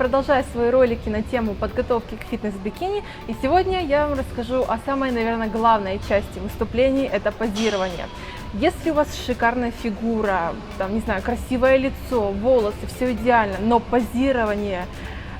продолжаю свои ролики на тему подготовки к фитнес-бикини, и сегодня я вам расскажу о самой, наверное, главной части выступлений – это позирование. Если у вас шикарная фигура, там, не знаю, красивое лицо, волосы, все идеально, но позирование,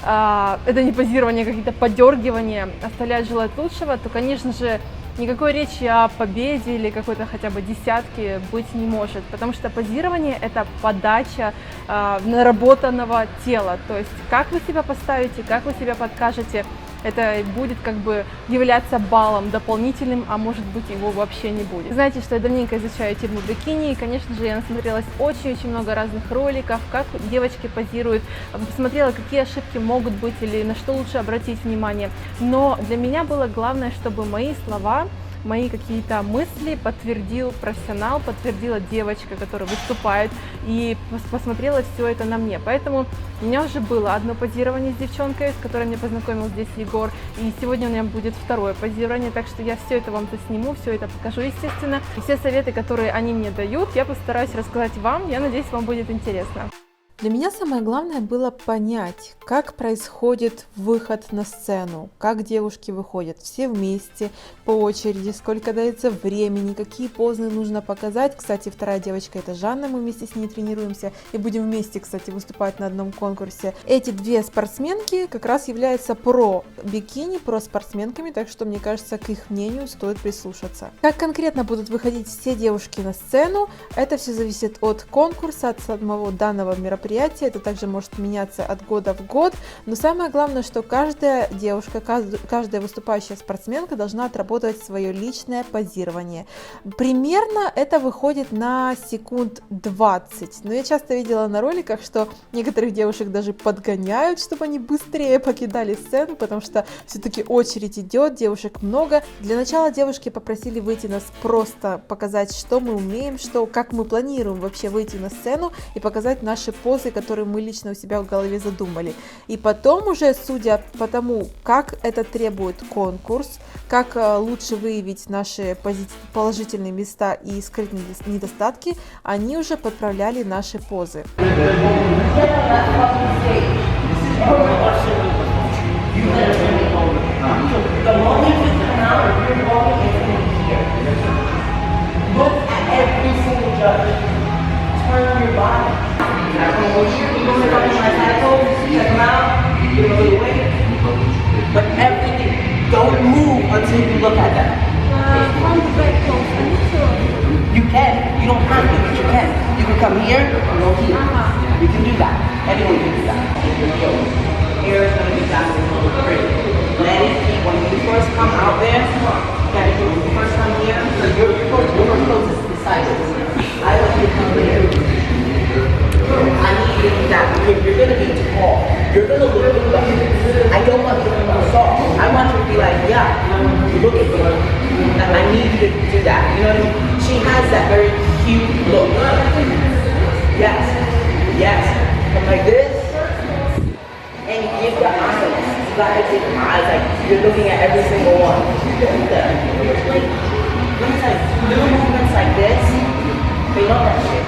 это не позирование, какие-то подергивания оставляют желать лучшего, то, конечно же, никакой речи о победе или какой-то хотя бы десятке быть не может, потому что позирование – это подача наработанного тела, то есть как вы себя поставите, как вы себя подкажете, это будет как бы являться баллом дополнительным, а может быть его вообще не будет. Знаете, что я давненько изучаю тему бикини, и, конечно же, я насмотрелась очень много разных роликов, как девочки позируют, посмотрела, какие ошибки могут быть или на что лучше обратить внимание. Но для меня было главное, чтобы мои слова, мои какие-то мысли подтвердил профессионал, подтвердила девочка, которая выступает, и посмотрела все это на мне. Поэтому у меня уже было одно позирование с девчонкой, с которой меня познакомил здесь Егор, и сегодня у меня будет второе позирование, так что я все это вам засниму, все это покажу, естественно. И все советы, которые они мне дают, я постараюсь рассказать вам, я надеюсь, вам будет интересно. Для меня самое главное было понять, как происходит выход на сцену, как девушки выходят все вместе, по очереди, сколько дается времени, какие позы нужно показать. Кстати, вторая девочка — это Жанна, мы вместе с ней тренируемся и будем вместе, кстати, выступать на одном конкурсе. Эти две спортсменки как раз являются про бикини, про спортсменками, так что, мне кажется, к их мнению стоит прислушаться. Как конкретно будут выходить все девушки на сцену, это все зависит от конкурса, от самого данного мероприятия. Это также может меняться от года в год, но самое главное, что каждая девушка, каждая выступающая спортсменка должна отработать свое личное позирование. Примерно это выходит на секунд 20, но я часто видела на роликах, что некоторых девушек даже подгоняют, чтобы они быстрее покидали сцену, потому что все-таки очередь идет, девушек много. Для начала девушки попросили выйти нас просто показать, что мы умеем, как мы планируем вообще выйти на сцену и показать наши позы, которые мы лично у себя в голове задумали. И потом уже, судя по тому, как это требует конкурс, как лучше выявить наши положительные места и скрыть недостатки, они уже подправляли наши позы. But everything, don't move until you look at that. You can, you don't have to, but you can. You can come here or go here. You can do that. Anyone can do that. Here is going to be back in the pretty. Let it be. When you first come out there, when you first come here, so your clothes is beside it. I want you to come here. I need you to do that because you're going to be tall. You're going to look good. I don't want you to be soft. I want you to be like, yeah, look at me. I need you to do that. You know what I mean? She has that very cute look. Yes. Yes. And like this. And you give the eyes. You got to give the eyes. Like you're looking at every single one. Like little movements like this. They love that shit.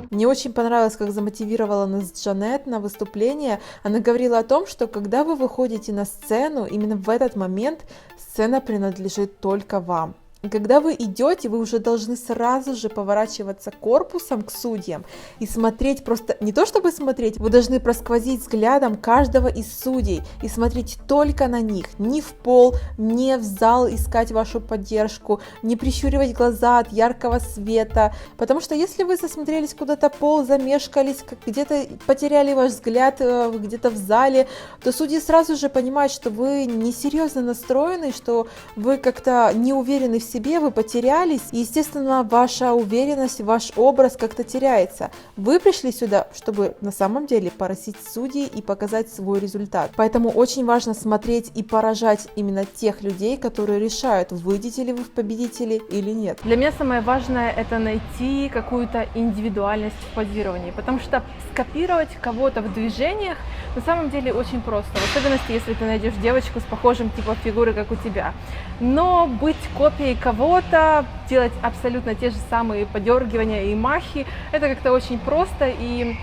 Мне очень понравилось, как замотивировала нас Джанет на выступление. Она говорила о том, что когда вы выходите на сцену, именно в этот момент сцена принадлежит только вам. И когда вы идете, вы уже должны сразу же поворачиваться корпусом к судьям и смотреть просто, не то чтобы смотреть, вы должны просквозить взглядом каждого из судей и смотреть только на них, не в пол, не в зал искать вашу поддержку, не прищуривать глаза от яркого света, потому что если вы засмотрелись куда-то в пол, замешкались, где-то потеряли ваш взгляд где-то в зале, то судьи сразу же понимают, что вы несерьезно настроены, что вы как-то не уверены в себе, вы потерялись, и, естественно, ваша уверенность, ваш образ как-то теряется. Вы пришли сюда, чтобы на самом деле поразить судей и показать свой результат. Поэтому очень важно смотреть и поражать именно тех людей, которые решают, выйдете ли вы в победители или нет. Для меня самое важное – это найти какую-то индивидуальность в позировании, потому что скопировать кого-то в движениях на самом деле очень просто, в особенности, если ты найдешь девочку с похожим типом фигуры, как у тебя. Но быть копией кого-то, делать абсолютно те же самые подергивания и махи, это как-то очень просто, и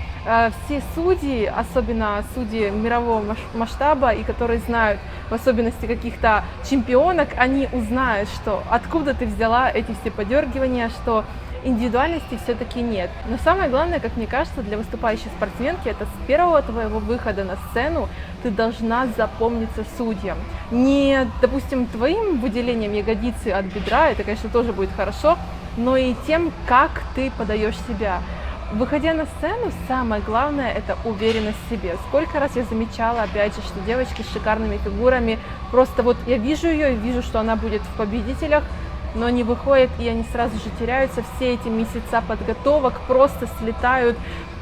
Все судьи, особенно судьи мирового масштаба, и которые знают в особенности каких-то чемпионок, они узнают, что откуда ты взяла эти все подергивания, что индивидуальности все-таки нет. Но самое главное, как мне кажется, для выступающей спортсменки, это с первого твоего выхода на сцену ты должна запомниться судьям. Не, допустим, твоим выделением ягодицы от бедра, это, конечно, тоже будет хорошо, но и тем, как ты подаешь себя. Выходя на сцену, самое главное – это уверенность в себе. Сколько раз я замечала, опять же, что девочки с шикарными фигурами, просто вот я вижу ее, вижу, что она будет в победителях, но они выходят, и они сразу же теряются. Все эти месяца подготовок просто слетают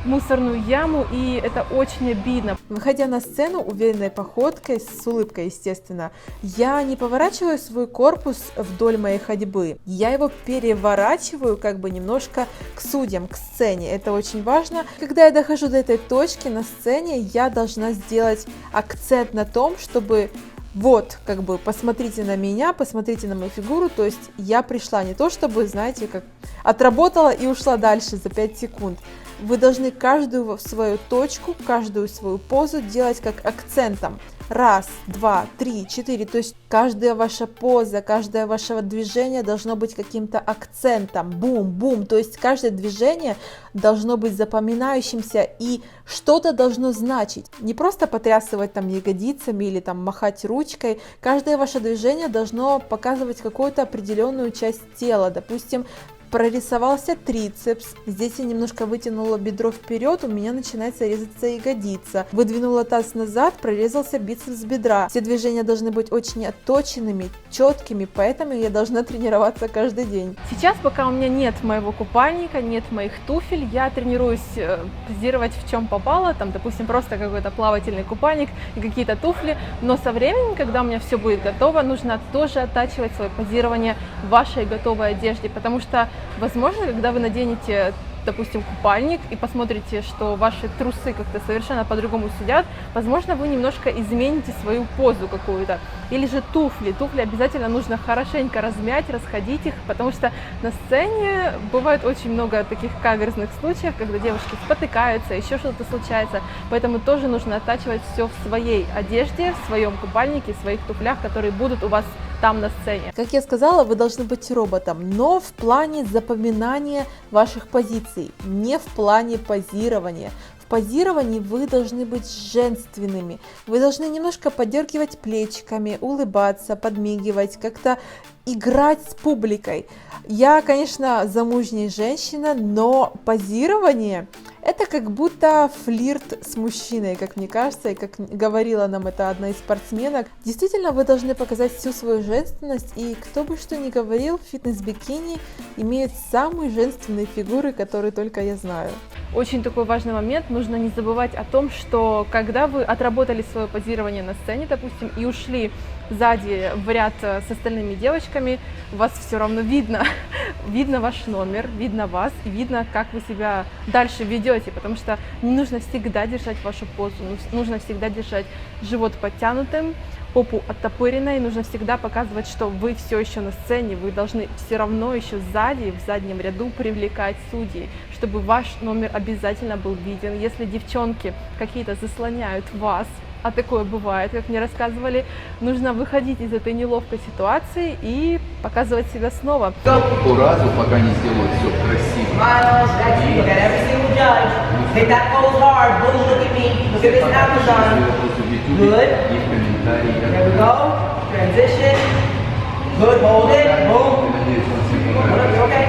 в мусорную яму, и это очень обидно. Выходя на сцену уверенной походкой, с улыбкой, естественно, я не поворачиваю свой корпус вдоль моей ходьбы, я его переворачиваю как бы немножко к судьям, к сцене. Это очень важно. Когда я дохожу до этой точки на сцене, я должна сделать акцент на том, чтобы вот, как бы, посмотрите на меня, посмотрите на мою фигуру, то есть я пришла не то, чтобы, знаете, как отработала и ушла дальше за 5 секунд. Вы должны каждую свою точку, каждую свою позу делать как акцентом. Раз, два, три, четыре. То есть каждая ваша поза, каждое ваше движение должно быть каким-то акцентом. Бум-бум. То есть каждое движение должно быть запоминающимся и что-то должно значить. Не просто потрясывать там ягодицами или там махать ручкой. Каждое ваше движение должно показывать какую-то определенную часть тела. Допустим, прорисовался трицепс, здесь я немножко вытянула бедро вперед, у меня начинается резаться ягодица, выдвинула таз назад, прорезался бицепс бедра. Все движения должны быть очень отточенными, четкими, поэтому я должна тренироваться каждый день. Сейчас, пока у меня нет моего купальника, нет моих туфель, я тренируюсь позировать в чем попало, там, допустим, просто какой-то плавательный купальник и какие-то туфли, но со временем, когда у меня все будет готово, нужно тоже оттачивать свое позирование в вашей готовой одежде, потому что возможно, когда вы наденете, допустим, купальник и посмотрите, что ваши трусы как-то совершенно по-другому сидят, возможно, вы немножко измените свою позу какую-то. Или же туфли. Туфли обязательно нужно хорошенько размять, расходить их, потому что на сцене бывает очень много таких каверзных случаев, когда девушки спотыкаются, еще что-то случается. Поэтому тоже нужно оттачивать все в своей одежде, в своем купальнике, в своих туфлях, которые будут у вас там на сцене. Как я сказала, вы должны быть роботом, но в плане запоминания ваших позиций, не в плане позирования. В позировании вы должны быть женственными, вы должны немножко подергивать плечиками, улыбаться, подмигивать, как-то играть с публикой. Я, конечно, замужняя женщина, но позирование – это как будто флирт с мужчиной, как мне кажется, и как говорила нам это одна из спортсменок. Действительно, вы должны показать всю свою женственность, и кто бы что ни говорил, фитнес-бикини имеет самые женственные фигуры, которые только я знаю. Очень такой важный момент, нужно не забывать о том, что когда вы отработали свое позирование на сцене, допустим, и ушли сзади в ряд с остальными девочками, вас все равно видно, видно ваш номер, видно вас, и видно, как вы себя дальше ведете, потому что не нужно всегда держать вашу позу, нужно всегда держать живот подтянутым, попу оттопыренной, нужно всегда показывать, что вы все еще на сцене, вы должны все равно еще сзади, в заднем ряду привлекать судей, чтобы ваш номер обязательно был виден. Если девчонки какие-то заслоняют вас, а такое бывает, как мне рассказывали, нужно выходить из этой неловкой ситуации и показывать себя снова. По разу, пока не сделают все красиво. Smiles, that's you. Look at every single judge. Hit that pose hard. Boom, look at me. Look at this Amazon. Good. И в комментарии. There we go. Transition. Good, hold it. Boom. Надеюсь, он всем Hold up, понравится. you okay?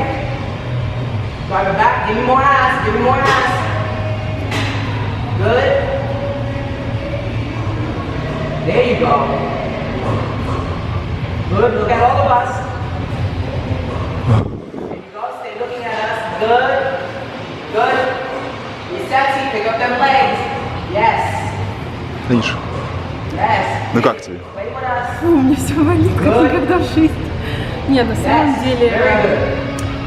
Drive it back. Give me more ass. Give me more ass. Good. There you go. Good. Look at all of us. There you go. Stay looking at us. Good. Good. Be sexy. Pick up them legs. Yes. Танюша, Yes. ну как тебе? Play with us. У меня все болит, как никогда в жизни. Нет, на самом Yes. деле Very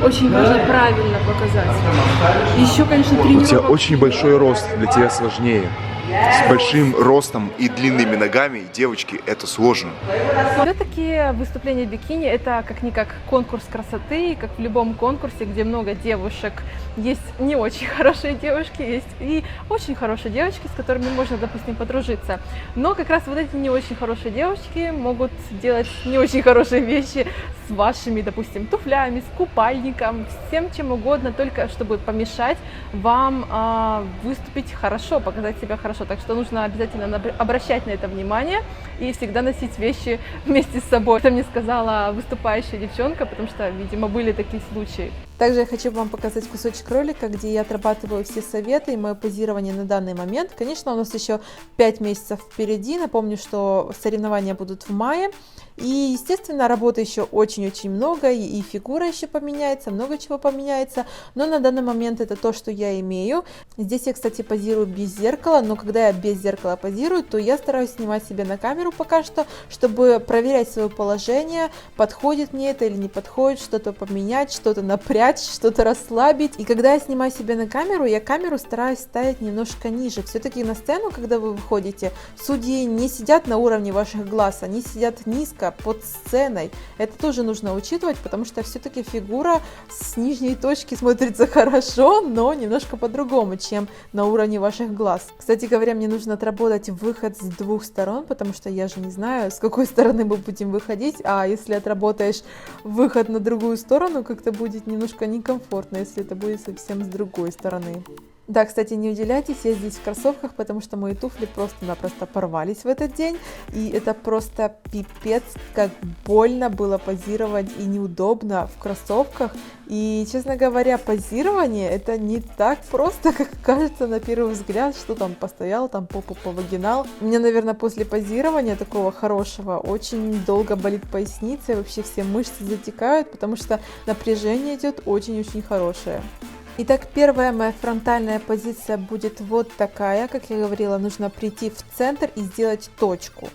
good. очень важно правильно показать. Еще, конечно, У тебя тренировка. очень большой рост, для тебя сложнее. Yes. с большим ростом и длинными ногами, девочки, это сложно. Все-таки выступление в бикини это как-никак конкурс красоты, как в любом конкурсе, где много девушек. Есть не очень хорошие девушки, есть и очень хорошие девочки, с которыми можно, допустим, подружиться. Но как раз вот эти не очень хорошие девушки могут делать не очень хорошие вещи с вашими, допустим, туфлями, с купальником, всем чем угодно, только чтобы помешать вам выступить хорошо, показать себя хорошо. Так что нужно обязательно обращать на это внимание и всегда носить вещи вместе с собой. Это мне сказала выступающая девчонка, потому что, видимо, были такие случаи. Также я хочу вам показать кусочек ролика, где я отрабатываю все советы и мое позирование на данный момент. Конечно, у нас еще 5 месяцев впереди. Напомню, что соревнования будут в мае. И, естественно, работы еще очень-очень много, и фигура еще поменяется, много чего поменяется. Но на данный момент это то, что я имею. Здесь я, кстати, позирую без зеркала, но когда я без зеркала позирую, то я стараюсь снимать себя на камеру пока что, чтобы проверять свое положение, подходит мне это или не подходит, что-то поменять, что-то напрячь, что-то расслабить. И когда я снимаю себя на камеру, я камеру стараюсь ставить немножко ниже. Все-таки на сцену, когда вы выходите, судьи не сидят на уровне ваших глаз, они сидят низко, под сценой. Это тоже нужно учитывать, потому что все-таки фигура с нижней точки смотрится хорошо, но немножко по-другому, чем на уровне ваших глаз. Кстати говоря, мне нужно отработать выход с 2 сторон, потому что я же не знаю, с какой стороны мы будем выходить, а если отработаешь выход на другую сторону, как-то будет немножко некомфортно, если это будет совсем с другой стороны. Да, кстати, не удивляйтесь, я здесь в кроссовках, потому что мои туфли просто-напросто порвались в этот день, и это просто пипец, как больно было позировать и неудобно в кроссовках. И, честно говоря, позирование это не так просто, как кажется на первый взгляд, что там постоял, там попу повагинал. У меня, наверное, после позирования такого хорошего очень долго болит поясница, и вообще все мышцы затекают, потому что напряжение идет очень-очень хорошее. Итак, первая моя фронтальная позиция будет вот такая. Как я говорила, нужно прийти в центр и сделать точку.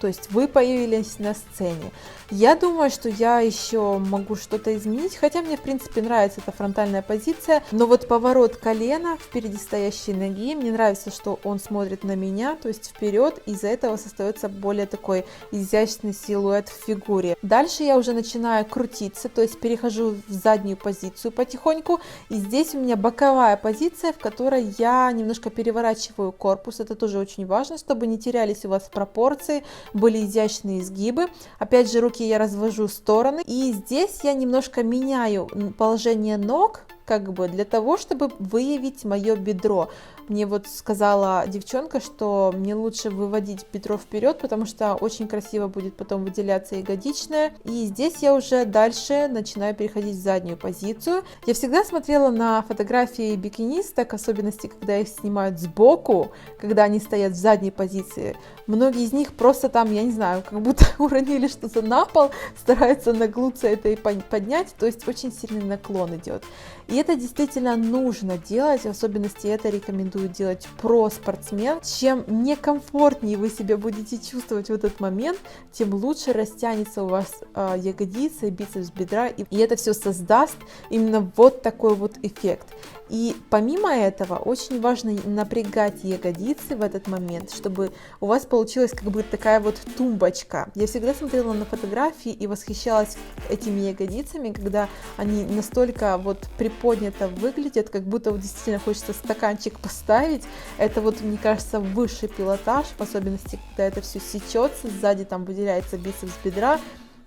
То есть вы появились на сцене. Я думаю, что я еще могу что-то изменить, хотя мне, в принципе, нравится эта фронтальная позиция. Но вот поворот колена впереди стоящей ноги, мне нравится, что он смотрит на меня, то есть вперед, из-за этого создается более такой изящный силуэт в фигуре. Дальше я уже начинаю крутиться, то есть перехожу в заднюю позицию потихоньку. И здесь у меня боковая позиция, в которой я немножко переворачиваю корпус. Это тоже очень важно, чтобы не терялись у вас пропорции, были изящные изгибы. Опять же, руки я развожу в стороны, и здесь я немножко меняю положение ног, как бы для того, чтобы выявить мое бедро. Мне вот сказала девчонка, что мне лучше выводить бедро вперед, потому что очень красиво будет потом выделяться ягодичная. И здесь я уже дальше начинаю переходить в заднюю позицию. Я всегда смотрела на фотографии бикинисток, особенности, когда их снимают сбоку, когда они стоят в задней позиции. Многие из них просто там, я не знаю, как будто уронили что-то на пол, стараются нагнуться это и поднять, то есть очень сильный наклон идет. И это действительно нужно делать, в особенности это рекомендую делать про-спортсмен. Чем некомфортнее вы себя будете чувствовать в этот момент, тем лучше растянется у вас ягодица и бицепс бедра, и это все создаст именно вот такой вот эффект. И помимо этого очень важно напрягать ягодицы в этот момент, чтобы у вас получилась как бы такая вот тумбочка. Я всегда смотрела на фотографии и восхищалась этими ягодицами, когда они настолько вот приподнято выглядят, как будто вот действительно хочется стаканчик поставить. Это вот, мне кажется, высший пилотаж, в особенности, когда это все сечется, сзади там выделяется бицепс бедра.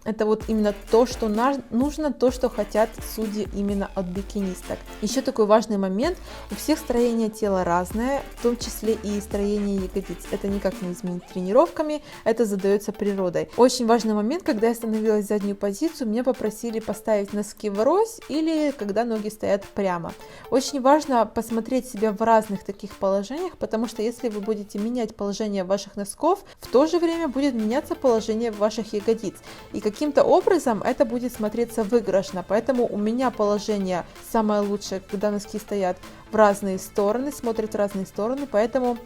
Это вот именно то, что нужно, то, что хотят судьи именно от бикинисток. Еще такой важный момент. У всех строение тела разное, в том числе и строение ягодиц. Это никак не изменить тренировками, это задается природой. Очень важный момент, когда я становилась в заднюю позицию, меня попросили поставить носки врозь или когда ноги стоят прямо. Очень важно посмотреть себя в разных таких положениях, потому что если вы будете менять положение ваших носков, в то же время будет меняться положение ваших ягодиц. И каким-то образом это будет смотреться выигрышно, поэтому у меня положение самое лучшее, когда носки стоят в разные стороны, смотрят в разные стороны, поэтому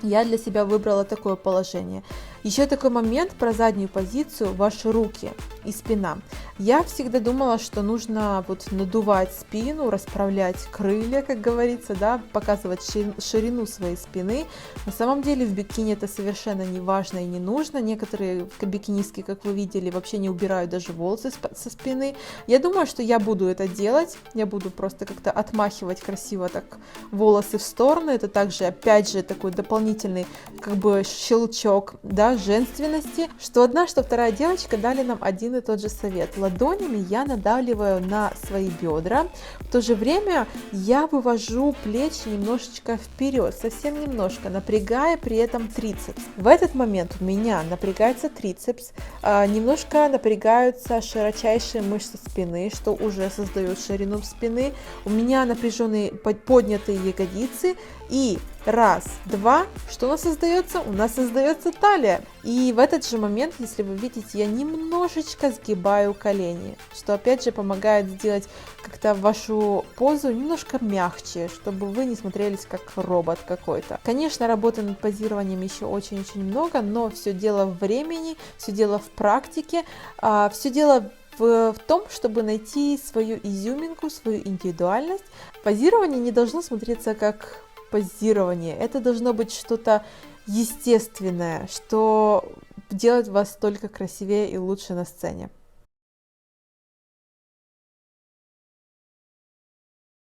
я для себя выбрала такое положение. Еще такой момент про заднюю позицию, ваши руки и спина. Я всегда думала, что нужно вот надувать спину, расправлять крылья, как говорится, да, показывать ширину своей спины. На самом деле в бикини это совершенно не важно и не нужно. Некоторые бикинистки, как вы видели, вообще не убирают даже волосы со спины. Я думаю, что я буду это делать. Я буду просто как-то отмахивать красиво так волосы в сторону. Это также, опять же, такой дополнительный как бы щелчок, да, женственности. Что одна, что вторая девочка дали нам один и тот же совет. Ладонями я надавливаю на свои бедра. В то же время я вывожу плечи немножечко вперед, совсем немножко, напрягая при этом трицепс. В этот момент у меня напрягается трицепс, немножко напрягаются широчайшие мышцы спины, что уже создает ширину спины. У меня напряженные поднятые ягодицы. И раз, два, что у нас создается? У нас создается талия. И в этот же момент, если вы видите, я немножечко сгибаю колени, что опять же помогает сделать как-то вашу позу немножко мягче, чтобы вы не смотрелись как робот какой-то. Конечно, работы над позированием еще очень-очень много, но все дело в времени, все дело в практике, все дело в том, чтобы найти свою изюминку, свою индивидуальность. Позирование не должно смотреться как позирование. Это должно быть что-то естественное, что делает вас только красивее и лучше на сцене.